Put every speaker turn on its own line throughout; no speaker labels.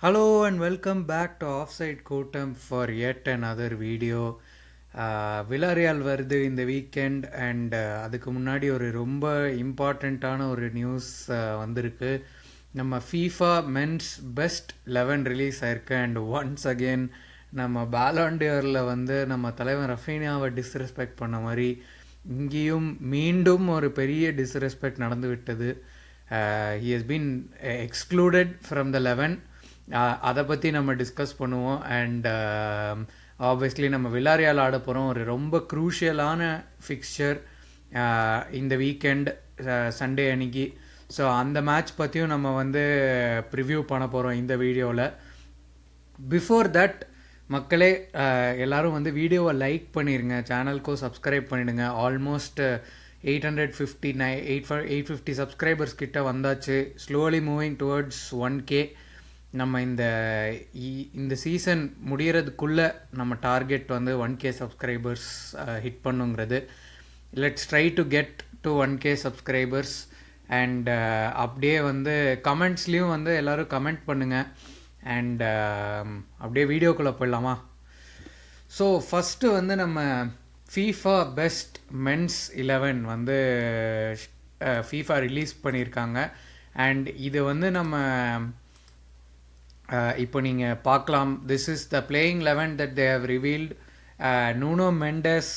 Hello and welcome back to Offside Kotam for yet another video. விலாரியால் வருது இந்த weekend and அதுக்கு முன்னாடி ஒரு ரொம்ப இம்பார்ட்டண்ட்டான ஒரு நியூஸ் வந்திருக்கு. நம்ம ஃபீஃபா மென்ஸ் பெஸ்ட் 11 ரிலீஸ் ஆயிருக்கு அண்ட் ஒன்ஸ் அகெயின் நம்ம பேலாண்டியரில் வந்து நம்ம தலைவர் ரஃபீனியாவை டிஸ்ரெஸ்பெக்ட் பண்ண மாதிரி இங்கேயும் மீண்டும் ஒரு பெரிய டிஸ்ரெஸ்பெக்ட் நடந்து விட்டது. He has been excluded from the 11. அதை பற்றி நம்ம டிஸ்கஸ் பண்ணுவோம் அண்ட் ஆப்வியஸ்லி நம்ம விலாரியால் ஆட போகிறோம். ஒரு ரொம்ப க்ரூஷியலான ஃபிக்ஸ்சர் இந்த வீக்கெண்ட் சண்டே அன்னைக்கு. ஸோ அந்த மேட்ச் பற்றியும் நம்ம வந்து ப்ரிவ்யூ பண்ண போகிறோம் இந்த வீடியோவில். பிஃபோர் தட் மக்களே எல்லோரும் வந்து வீடியோவை லைக் பண்ணிடுங்க, சேனலுக்கும் சப்ஸ்கிரைப் பண்ணிவிடுங்க. ஆல்மோஸ்ட் 850 சப்ஸ்கிரைபர்ஸ் கிட்ட வந்தாச்சு. Slowly moving towards 1K. நம்ம இந்த சீசன் முடிகிறதுக்குள்ளே நம்ம டார்கெட் வந்து 1K சப்ஸ்கிரைபர்ஸ் ஹிட் பண்ணுங்கிறது. Let's try to get to 1K subscribers and அப்படியே வந்து கமெண்ட்ஸ்லேயும் வந்து எல்லோரும் கமெண்ட் பண்ணுங்கள் அண்ட் அப்படியே வீடியோக்குள்ளே போயிடலாமா? ஸோ ஃபஸ்ட்டு வந்து நம்ம ஃபீஃபா பெஸ்ட் மென்ஸ் 11 வந்து ஃபீஃபா ரிலீஸ் பண்ணியிருக்காங்க அண்ட் இது வந்து நம்ம இப்போ நீங்கள் பார்க்கலாம். This is the playing 11 that they have revealed. Nuno Mendes,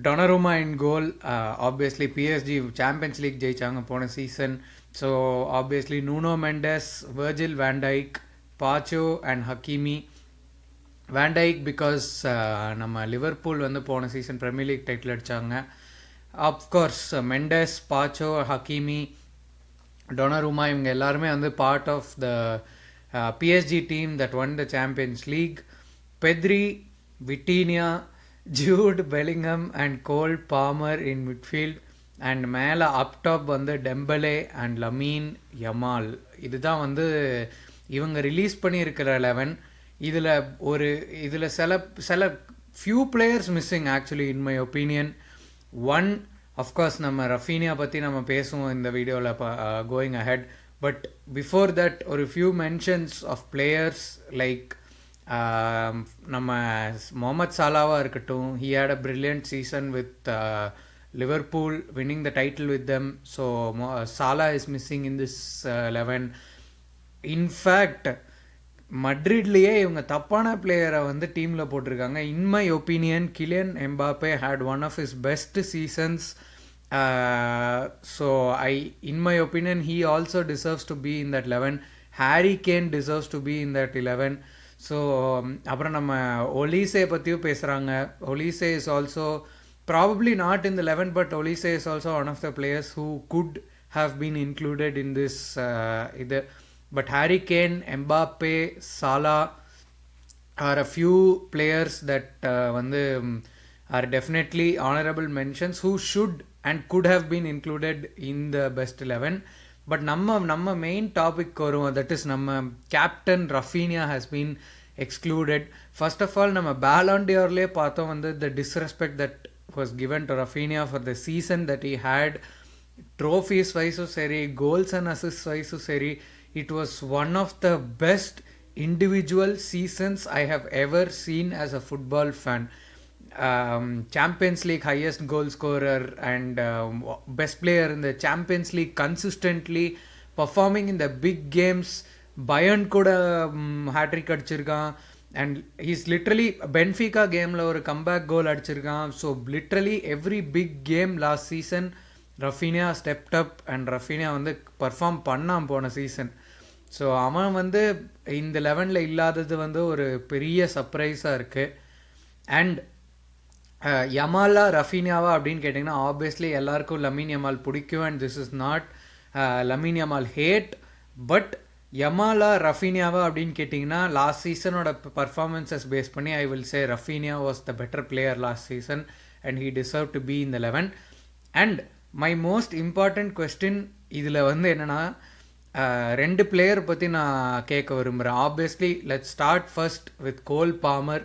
Donnarumma in goal. Obviously PSG Champions League ஜெயிச்சாங்க போன season. So obviously Nuno Mendes, Virgil van Dijk, Pacho and Hakimi. Van Dijk because நம்ம லிவர்பூல் வந்து போன சீசன் பிரீமியர் லீக் டைட்டில் அடித்தாங்க. Of course Mendes, Pacho, Hakimi, Donnarumma இவங்க எல்லாருமே வந்து part of the PSG team that won the Champions League. Pedri, Vitinha, Jude Bellingham and Cole bomber in midfield and மேலே அப்டாப் வந்து டெம்பலே and Lamine Yamal. இதுதான் வந்து இவங்க release பண்ணியிருக்கிற 11. இதில் சில few players missing actually in my opinion. One, of course நம்ம Raphinha பற்றி நம்ம பேசுவோம் இந்த வீடியோவில் going ahead. But before that ஒரு few mentions of players like நம்ம முகமது சாலாவாக இருக்கட்டும். He had a brilliant season with Liverpool, winning the title with them. So Salah is missing in this 11. In fact மட்ரிட்லேயே இவங்க தப்பான பிளேயரை வந்து டீமில் போட்டிருக்காங்க. In my opinion Kylian Mbappe had one of his best seasons. So in my opinion he also deserves to be in that 11. Harry Kane deserves to be in that 11. So அப்புறம் நம்ம ஒலிசே பற்றியும் பேசுகிறாங்க. ஒலிசே is also probably not in the 11, but Olise is also one of the players who could have been included in this. But Harry Kane, Mbappe, Salah are a few players that are definitely honorable mentions who should and could have been included in the best 11. But நம்ம main topic வரும், that is நம்ம captain Rafinha has been excluded. First of all நம்ம Ballon d'Orலே பார்த்தோம் வந்து the disrespect that was given to Rafinha for the season that he had. Trophies wise seri, goals and assists wise seri, it was one of the best individual seasons I have ever seen as a football fan. Champions League highest goal scorer and best player in the Champions League, consistently performing in the big games. Bayern கூட hat-trick அடிச்சிருக்கான் and he's literally Benfica கேமில் ஒரு comeback goal அடிச்சிருக்கான். So literally every big game last season Raphinha stepped up and Raphinha வந்து perform பண்ணான் போன season. So அவன் வந்து இந்த 11ல் இல்லாதது வந்து ஒரு பெரிய சர்ப்ரைஸாக இருக்குது. அண்ட் யமாலா ரஃபீனியாவா அப்படின்னு கேட்டிங்கன்னா ஆப்வியஸ்லி எல்லாருக்கும் லமீன் யமால் பிடிக்கும் and this is not Lamine Yamal hate. But யமாலா ரஃபீனியாவா அப்படின்னு கேட்டிங்கன்னா லாஸ்ட் சீசனோட பர்ஃபார்மன்ஸஸ் பேஸ் பண்ணி I will say Raphinha was the better player last season and he deserve to be in the 11. And my most important question இதில் வந்து என்னென்னா ரெண்டு பிளேயர் பற்றி நான் கேட்க விரும்புகிறேன். Obviously let's start first with Cole Palmer.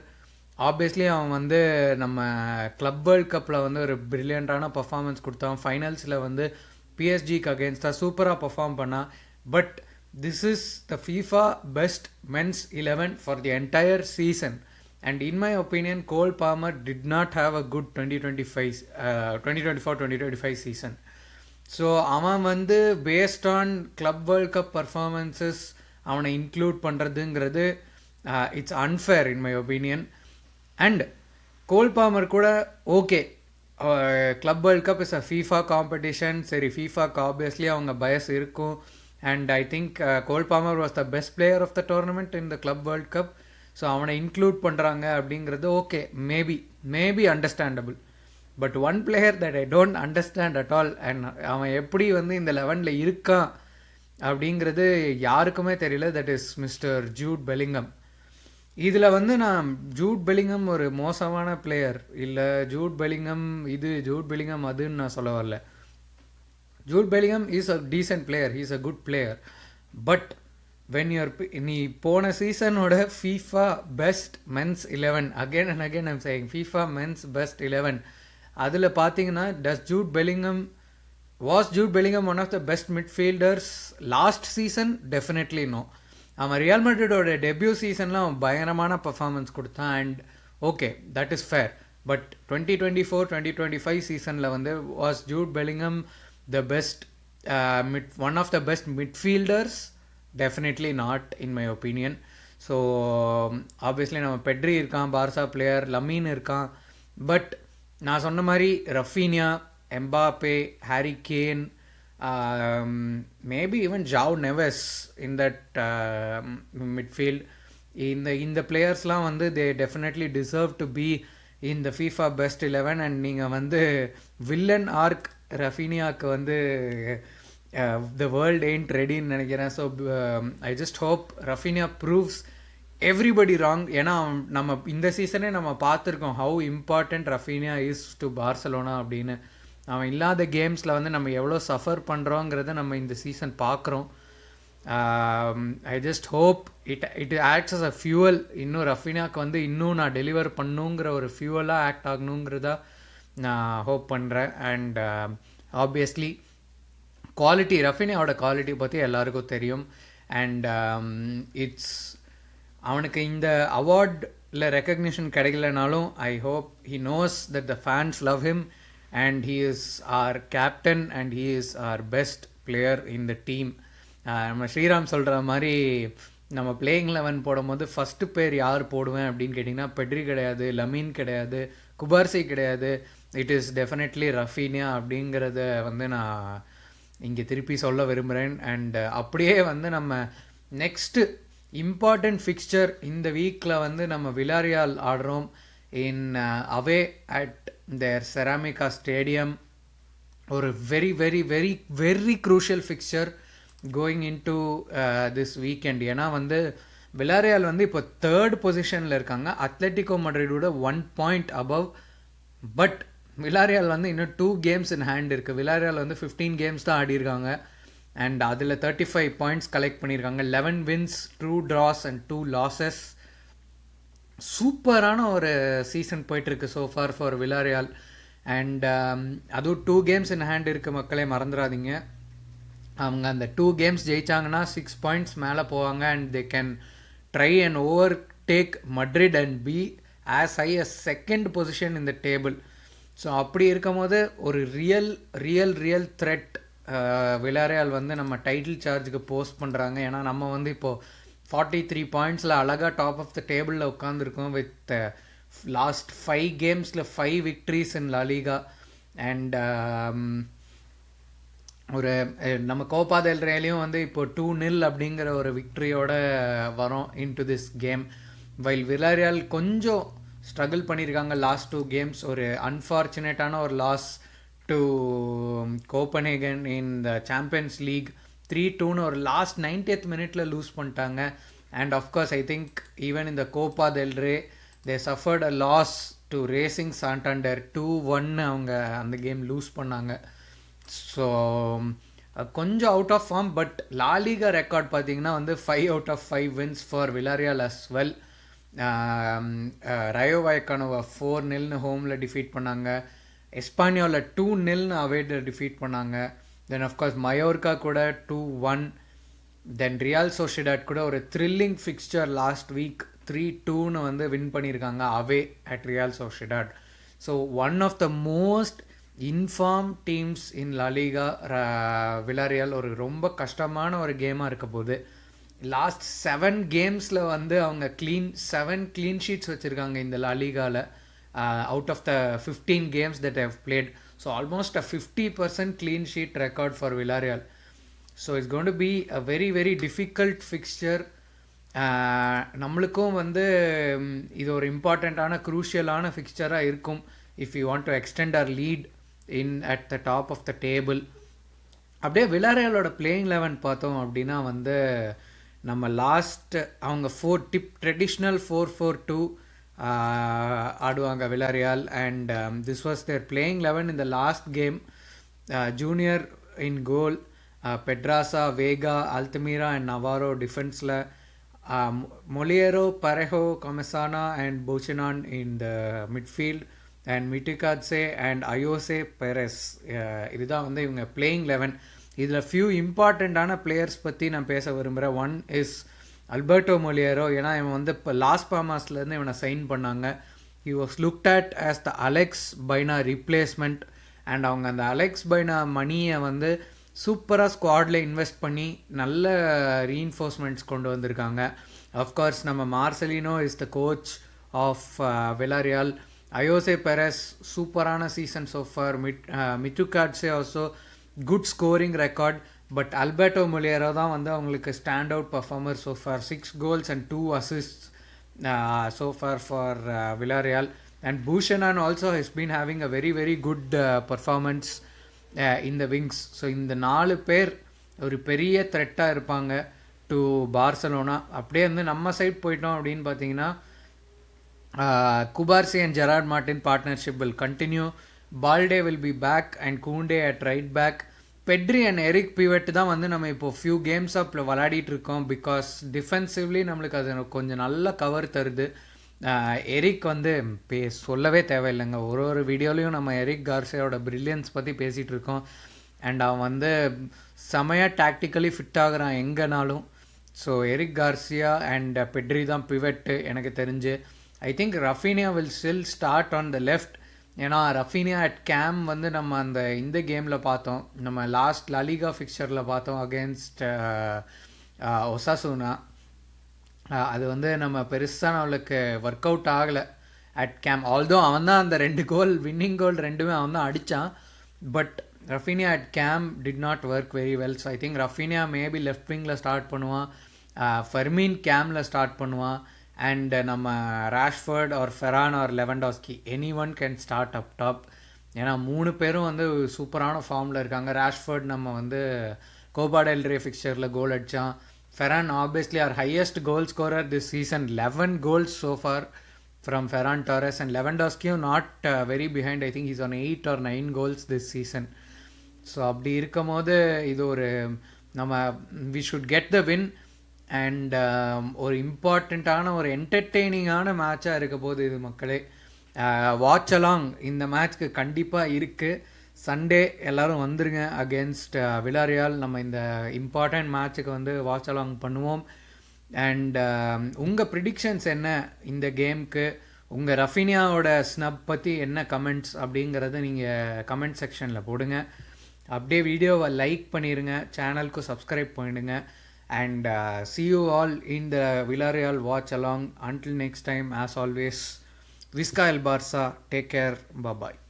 Obviously அவன் வந்து நம்ம கிளப் வேர்ல்ட் கப்பில் வந்து ஒரு பிரில்லியண்ட்டான பர்ஃபார்மன்ஸ் கொடுத்தான். ஃபைனல்ஸில் வந்து பிஎஸ்ஜிக்கு அகேன்ஸ்டாக சூப்பராக பர்ஃபார்ம் பண்ணான். But this is the FIFA best men's 11 for the entire season. And in my opinion, Cole Palmer did not have a good 2025 2024-2025 season. So அவன் வந்து based on club world cup performances அவனை include பண்ணுறதுங்கிறது it's unfair in my opinion. And Cole Palmer கூட okay, club world cup is a FIFA competition, சரி ஃபீஃபாக்கு obviously அவங்க bias இருக்கும். And I think Cole Palmer was the best player of the tournament in the club world cup. So அவனை include பண்ணுறாங்க அப்படிங்கிறது okay, maybe understandable. But one player that I don't understand at all, and அவன் எப்படி வந்து இந்த 11ல் இருக்கான் அப்படிங்கிறது யாருக்குமே தெரியல. That is mister Jude Bellingham. இதில் வந்து நான் ஜூட் பெலிங்கம் ஒரு மோசமான பிளேயர் இல்லை, ஜூட் பெலிங்கம் ஜூட் பெலிங்கம் அதுன்னு நான் சொல்ல வரல. Jude Bellingham is a decent player, he is a good player. But நீ போன சீசனோட FIFA best men's 11, again and again I'm saying FIFA men's best 11, அதில் பார்த்தீங்கன்னா was Jude Bellingham one of the best midfielders last season? Definitely no. அவன் Real மேட்ரிடோட debut சீசனில் அவன் பயங்கரமான பர்ஃபார்மன்ஸ் கொடுத்தான். And okay, that is fair. But 2024-2025 சீசனில் வந்து was Jude Bellingham the best one of the best midfielders? Definitely not in my opinion. So obviously நம்ம Pedri இருக்கான், பார்சா பிளேயர், லமீன் இருக்கான். பட் நான் சொன்ன மாதிரி Raphinha, Mbappe, Harry Kane, maybe even Joao Neves in that midfield, இந்த பிளேயர்ஸ்லாம் வந்து they definitely deserve to be in the FIFA best 11. And நீங்கள் வந்து வில்லன் ஆர்க் ரஃபீனியாவுக்கு வந்து the world ain't ready ன்னு நினைக்கிறேன். So I just hope Raphinha proves everybody wrong. ஏன்னா நம்ம இந்த சீசனே நம்ம பார்த்துருக்கோம் how important Raphinha is to Barcelona அப்படின்னு. அவன் இல்லாத கேம்ஸில் வந்து நம்ம எவ்வளோ சஃபர் பண்ணுறோங்கிறத நம்ம இந்த சீசன் பார்க்குறோம். I just hope it acts as a fuel. இன்னும் ரஃபீனியாவுக்கு வந்து இன்னும் நான் டெலிவர் பண்ணுங்கிற ஒரு ஃபியூவலாக ஆக்ட் ஆகணுங்கிறதா நான் ஹோப் பண்ணுறேன். அண்ட் ஆப்வியஸ்லி குவாலிட்டி, ரஃபீனியாவோட குவாலிட்டி பற்றி எல்லாருக்கும் தெரியும். அண்ட் அவனுக்கு இந்த அவார்டில் ரெக்கக்னிஷன் கிடைக்கலனாலும் I hope he knows that the fans love him and he is our captain and he is our best player in the team. நம்ம ஸ்ரீராம் சொல்கிற மாதிரி நம்ம பிளேயிங் 11 போடும்போது ஃபஸ்ட்டு பேர் யார் போடுவேன் அப்படின்னு கேட்டிங்கன்னா பெட்ரி கிடையாது, லமீன் கிடையாது, குபார்சி கிடையாது, இட் இஸ் டெஃபினெட்லி ரஃபீனியா அப்படிங்கிறத வந்து நான் இங்கே திருப்பி சொல்ல விரும்புகிறேன். அண்ட் அப்படியே வந்து நம்ம நெக்ஸ்ட்டு இம்பார்ட்டண்ட் ஃபிக்சர் இந்த வீக்கில் வந்து நம்ம விலாரியால் ஆடுறோம் இன் அவே அட் தேர் செராமிகா ஸ்டேடியம். ஒரு very very very very crucial fixture going in to this weekend. ஏன்னா வந்து விலாரியால் வந்து இப்போ 3rd பொசிஷனில் இருக்காங்க, அத்லெட்டிகோ மட்ரிடோட 1 point above. பட் விலாரியால் வந்து இன்னும் 2 games இன் ஹேண்ட் இருக்குது. விலாரியால் வந்து 15 games தான் ஆடிருக்காங்க அண்ட் அதில் 35 points கலெக்ட் பண்ணியிருக்காங்க. 11 wins, 2 draws and 2 losses. சூப்பரான ஒரு சீசன் போயிட்டுருக்கு ஸோ ஃபார் ஃபார் விலாரியால். அண்ட் அதுவும் 2 games இன் ஹேண்ட் இருக்குது, மக்களே மறந்துடாதீங்க. அவங்க அந்த 2 games ஜெயிச்சாங்கன்னா 6 points மேலே போவாங்க and they can try and overtake Madrid and be as high a 2nd position in the table. So அப்படி இருக்கும் போது ஒரு ரியல் த்ரெட் விலாரியால் வந்து நம்ம டைட்டில் சார்ஜுக்கு போஸ்ட் பண்ணுறாங்க. ஏன்னா நம்ம வந்து இப்போது 43 pointsல அழகாக டாப் ஆஃப் த டேபிளில் உட்காந்துருக்கோம் with last 5 gamesல 5 victories in La Liga. And ஒரு நம்ம கோப்பா டெல் ரேலையும் வந்து இப்போ 2-0 அப்படிங்கிற ஒரு விக்ட்ரியோட வரோம் into this game. While Villarreal கொஞ்சம் ஸ்ட்ரகிள் பண்ணியிருக்காங்க லாஸ்ட் 2 games. ஒரு அன்ஃபார்ச்சுனேட்டான ஒரு loss to Copenhagen in the Champions League 3-2 ஒரு லாஸ்ட் 90th minute லூஸ் பண்ணிட்டாங்க. And of course I think even இந்த Copa del Rey they suffered a loss to Racing Santander 2-1 அவங்க அந்த கேம் லூஸ் பண்ணாங்க. ஸோ கொஞ்சம் out of form. But LaLiga record பார்த்தீங்கன்னா வந்து 5 out of 5 wins for விலாரியால் as well. ரயோ வயக்கானோவை 4-0 ஹோமில் defeat பண்ணாங்க. எஸ்பானியோவில் 2-0 அவேல defeat பண்ணாங்க. தென் அஃப்கோர்ஸ் மயோர்கா கூட 2-1. தென் ரியால் சோசிடாட் கூட ஒரு த்ரில்லிங் ஃபிக்ஸ்சர் லாஸ்ட் வீக் 3-2 வந்து வின் பண்ணியிருக்காங்க away at Real Sociedad. So one of the most in-form teams in LaLiga Villarreal ஒரு ரொம்ப கஷ்டமான ஒரு கேமாக இருக்க போகுது. லாஸ்ட் 7 கேம்ஸில் வந்து அவங்க 7 க்ளீன் ஷீட்ஸ் வச்சுருக்காங்க இந்த லாலிகாவில் out of the 15 games that have played. So almost a 50% clean sheet record for Villarreal. So it's going to be a very very difficult fixture. நம்மளுக்கும் வந்து இது ஒரு இம்பார்ட்டண்ட்டான க்ரூஷியலான ஃபிக்ஸ்சராக இருக்கும் if you want to extend our lead in at the top of the table. அப்படியே விலாரியாலோட பிளேயிங் 11 பார்த்தோம் அப்படின்னா வந்து நம்ம லாஸ்ட் அவங்க ட்ரெடிஷ்னல் 4-4-2 ஆடுவாங்க Villarreal. And this was their playing 11 in the last game. Junior in goal, Pedraza, Vega, Altimira and Navarro டிஃபென்ஸில், Moleiro, Parejo, Comesaña and Buchanan in the midfield and Mikautadze and Ayoze Perez. இதுதான் வந்து இவங்க playing 11. இதில் few இம்பார்ட்டண்ட்டான players பற்றி நான் பேச விரும்புகிறேன். One is Alberto Moleiro. ஏன்னா இவன் வந்து இப்போ லாஸ் பாமாஸ்லேருந்து இவனை சைன் பண்ணாங்க. He was looked at as the Alex Baena replacement. And அவங்க அந்த அலெக்ஸ் பைனா மணியை வந்து சூப்பராக ஸ்குவாடில் இன்வெஸ்ட் பண்ணி நல்ல ரீஇன்ஃபோர்ஸ்மெண்ட்ஸ் கொண்டு வந்திருக்காங்க. அஃப்கோர்ஸ் நம்ம Marcelino is the coach of Villarreal. Ayoze Perez சூப்பரான season so far. Mikautadze also good scoring record. But Alberto Moleiro தான் வந்து அவங்களுக்கு stand out performer so far. 6 goals and 2 assists so far for Villarreal. And Bouchanan also has been having a very very good performance in the wings. So இந்த 4 பேர் ஒரு பெரிய த்ரெட்டாக இருப்பாங்க to Barcelona. அப்படியே வந்து நம்ம சைட் போயிட்டோம் அப்படின்னு பார்த்தீங்கன்னா Cubarsi and Gerard Martin partnership will continue. Balde will be back and Kounde at right back. Pedri and Eric பிவெட் தான் வந்து நம்ம இப்போ ஃபியூ கேம்ஸாக விளையாடிட்டு இருக்கோம். பிகாஸ் டிஃபென்சிவ்லி நம்மளுக்கு அது கொஞ்சம் நல்ல கவர் தருது. எரிக் வந்து சொல்லவே தேவையில்லைங்க. ஒரு வீடியோலையும் நம்ம எரிக் கார்சியாவோட பிரில்லியன்ஸ் பற்றி பேசிகிட்டு இருக்கோம். அண்ட் அவன் வந்து செமையாக டாக்டிக்கலி ஃபிட் ஆகுறான் எங்கேனாலும். So Eric Garcia and Pedri தான் பிவெட்டு எனக்கு தெரிஞ்சு. I think Raphinha will still start on the left. ஏன்னா ரஃபீனியா அட் கேம் வந்து நம்ம இந்த கேமில் பார்த்தோம், நம்ம லாஸ்ட் லலிகா ஃபிக்சரில் பார்த்தோம் அகேன்ஸ்ட் ஒசாசுனா. அது வந்து நம்ம பெருசாக நம்மளுக்கு ஒர்க் அவுட் ஆகலை அட் கேம். ஆல்தோ அவன் தான் அந்த 2 கோல் வின்னிங் கோல் ரெண்டுமே அவன் தான் அடித்தான். But Raphinha at game did not work very well. So I think Raphinha maybe left விங்கில் ஸ்டார்ட் பண்ணுவான், ஃபெர்மீன் கேமில் ஸ்டார்ட் பண்ணுவான். அண்ட் நம்ம Rashford or Ferran or Lewandowski any one can start up top. ஏன்னா 3 பேரும் வந்து சூப்பரான ஃபார்மில் இருக்காங்க. ராஷ்ஃபர்ட் நம்ம வந்து கோபா டெல் ரே ஃபிக்சரில் கோல் அடித்தான். Ferran obviously our highest goal scorer this season, 11 goals so far from Ferran Torres. And Lewandowski not very behind. I think he's on 8 or 9 goals this season. So அப்படி இருக்கும் போது இது ஒரு நம்ம we should get the win. And ஒரு இம்பார்ட்டண்ட்டான ஒரு என்டர்டெய்னிங்கான மேட்சாக இருக்க போது இது மக்களே. வாட்ச் அலாங் இந்த மேட்ச்க்கு கண்டிப்பாக இருக்குது. சண்டே எல்லோரும் வந்துருங்க அகேன்ஸ்ட் விலாரியால். நம்ம இந்த இம்பார்ட்டண்ட் மேட்ச்சுக்கு வந்து வாட்ச் அலாங் பண்ணுவோம். அண்ட் உங்கள் ப்ரிடிக்ஷன்ஸ் என்ன இந்த கேமுக்கு? உங்கள் ரஃபீனியாவோட ஸ்னப் பற்றி என்ன கமெண்ட்ஸ் அப்படிங்கிறத நீங்கள் கமெண்ட் செக்ஷனில் போடுங்க. அப்படியே வீடியோவை லைக் பண்ணிடுங்க, சேனலுக்கு சப்ஸ்கிரைப் பண்ணிடுங்க. And see you all in the Villarreal watch along. Until next time, as always, Visca El Barça. Take care. Bye bye.